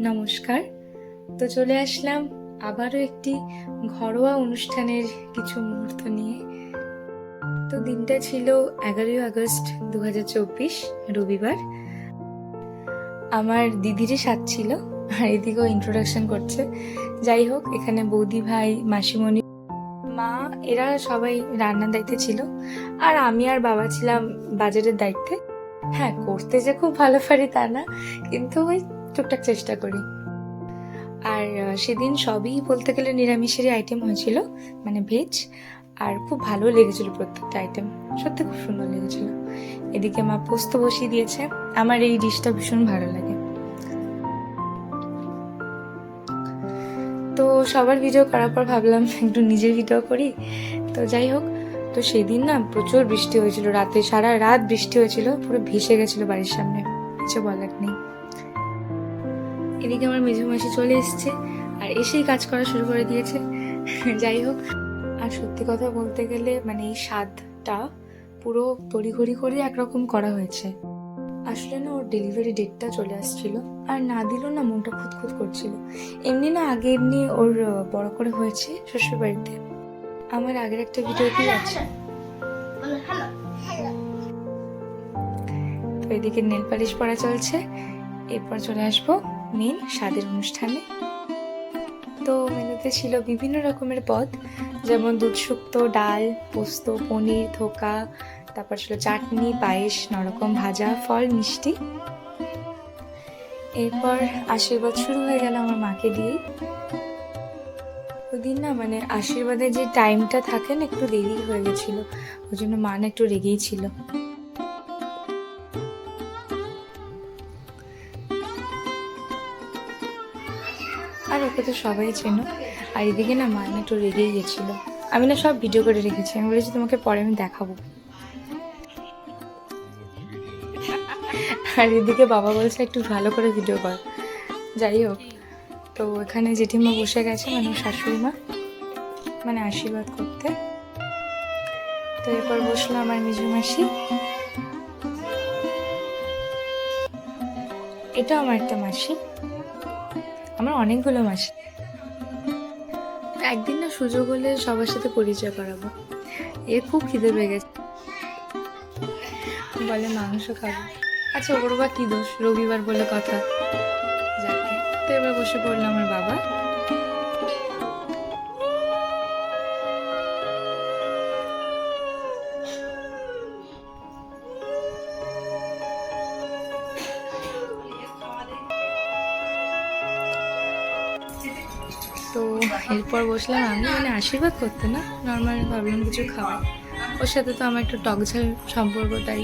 নমস্কার। তো চলে আসলাম আবারও একটি ঘরোয়া অনুষ্ঠানের কিছু মুহূর্ত নিয়ে। তো দিনটা ছিল 11ই আগস্ট 2024 রবিবার। আমার দিদিরই সাথ ছিল, আর এদিকেও ইন্ট্রোডাকশন করছে। যাই হোক, এখানে বৌদি ভাই, মাসিমণি, মা, এরা সবাই রান্নার দায়িত্বে ছিল, আর আমি আর বাবা ছিলাম বাজারের দায়িত্বে। হ্যাঁ, করতে যে খুব ভালো পারি তা না, কিন্তু ওই টুকটাক চেষ্টা করি। আর সেদিন সবই বলতে গেলে নিরামিষেরই আইটেম হয়েছিল, মানে ভেজ, আর খুব ভালো লেগেছিল প্রত্যেকটা আইটেম, সত্যি খুব সুন্দর লেগেছিল। এদিকে মা পোস্ত বসিয়ে দিয়েছে, আমার এই ডিশটা ভীষণ ভালো লাগে। তো সবার ভিডিও করার পর ভাবলাম একটু নিজের ভিডিও করি। তো যাই হোক, তো সেদিন না প্রচুর বৃষ্টি হয়েছিল, রাতে সারা রাত বৃষ্টি হয়েছিল, পুরো ভেসে গেছিল বাড়ির সামনে, কিছু বলার নেই। এদিকে আমার মেঝো মাসি চলে এসছে, আর এসেই কাজ করা শুরু করে দিয়েছে। যাই হোক, আর সত্যি কথা বলতে গেলে মানে এই স্বাদটা পুরো তড়িঘড়ি করে একরকম করা হয়েছে। আসলে না ওর ডেলিভারি ডেটটা চলে আসছিল, আর না দিল না মনটা খুঁতখুত করছিল। এমনি না আগে এমনি ওর বড় করে হয়েছে শ্বশুর বাড়িতে, আমার আগের একটা ভিডিওতেই আছে। তো এদিকে নেল পালিশ পরা চলছে, এরপর চলে আসবো মেন স্বাদের অনুষ্ঠানে। তো মেনুতে ছিল বিভিন্ন রকমের পদ, যেমন দুধ শুক্তো, ডাল, পোস্ত, পনির, ধোকা, তারপর ছিল চাটনি, পায়েস, নরকম ভাজা, ফল, মিষ্টি। এরপর আশীর্বাদ শুরু হয়ে গেল আমার মাকে দিয়ে। ওদিন না মানে আশীর্বাদের যে টাইমটা থাকে না, একটু দেরি হয়ে গেছিল, ওই জন্য মা না একটু রেগেই ছিল। আর ওকে তো সবাই চেনো। আর এদিকে না মা না একটু রেগেই গেছিল, আমি না সব ভিডিও করে রেখেছি, আমি বলেছি তোমাকে পরে আমি দেখাবো। আর এদিকে বাবা বলছে একটু ভালো করে ভিডিও কর। যাই হোক, তো এখানে জেঠিমা বসে গেছে, মানে শাশুড়ি মা, মানে আশীর্বাদ করতে। তো এরপর বসলো আমার মেজো মাসি, এটা আমার একটা মাসি, আমার অনেকগুলো মাসি। একদিন না সুযোগ হলে সবার সাথে পরিচয় করাবো। এ খুব খিদে পেয়ে গেছে, বলে মাংস খাবো। আচ্ছা, ওর বা কি দোষ, রবিবার বলে কথা, যাকে। তো এবার বসে পড়লো আমার বাবা। তো এরপর বসলাম আমি, মানে আশীর্বাদ করতে না, নর্মাল ভাবলাম কিছু খাওয়াই। ওর সাথে তো আমার একটু টক ঝাল সম্পর্ক, তাই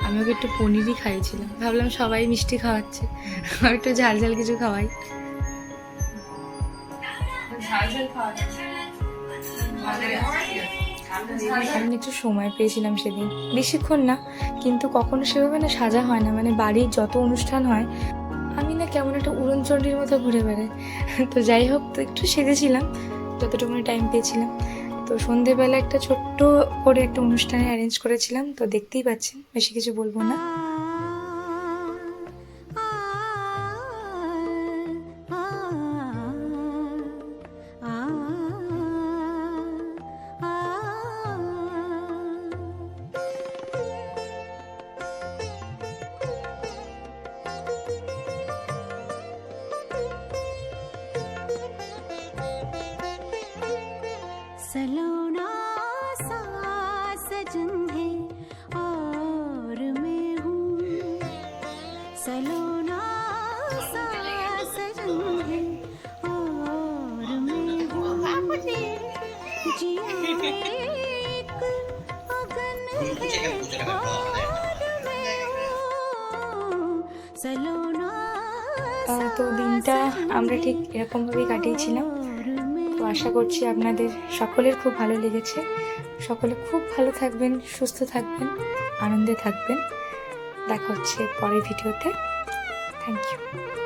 আমি ওকে একটু পনিরই খাইয়েছিলাম। ভাবলাম সবাই মিষ্টি খাওয়াচ্ছে, আমি একটু ঝাল ঝাল কিছু খাওয়াই। আমি একটু সময় পেয়েছিলাম সেদিন, বেশিক্ষণ না, কিন্তু কখনো সেভাবে না সাজা হয় না, মানে বাড়ির যত অনুষ্ঠান হয় আমি না কেমন একটা উড়নচণ্ডীর মতো ঘুরে বেড়াই। তো যাই হোক, তো একটু সেজেছিলাম যতটুকু টাইম পেয়েছিলাম। তো সন্ধেবেলা একটা ছোট্ট করে একটা অনুষ্ঠানে অ্যারেঞ্জ করেছিলাম, তো দেখতেই পাচ্ছেন, বেশি কিছু বলবো না। सलोना सा सजन है और मैं हूँ, सलोना सा सजन है और मैं हूँ, जिया एक अगन है और मैं हूँ, सलोना তো দিনটা আমরা ঠিক এরকমভাবেই কাটিয়েছিলাম। তো আশা করছি আপনাদের সকলের খুব ভালো লেগেছে। সকলে খুব ভালো থাকবেন, সুস্থ থাকবেন, আনন্দে থাকবেন। দেখা হচ্ছে পরের ভিডিওতে। Thank you.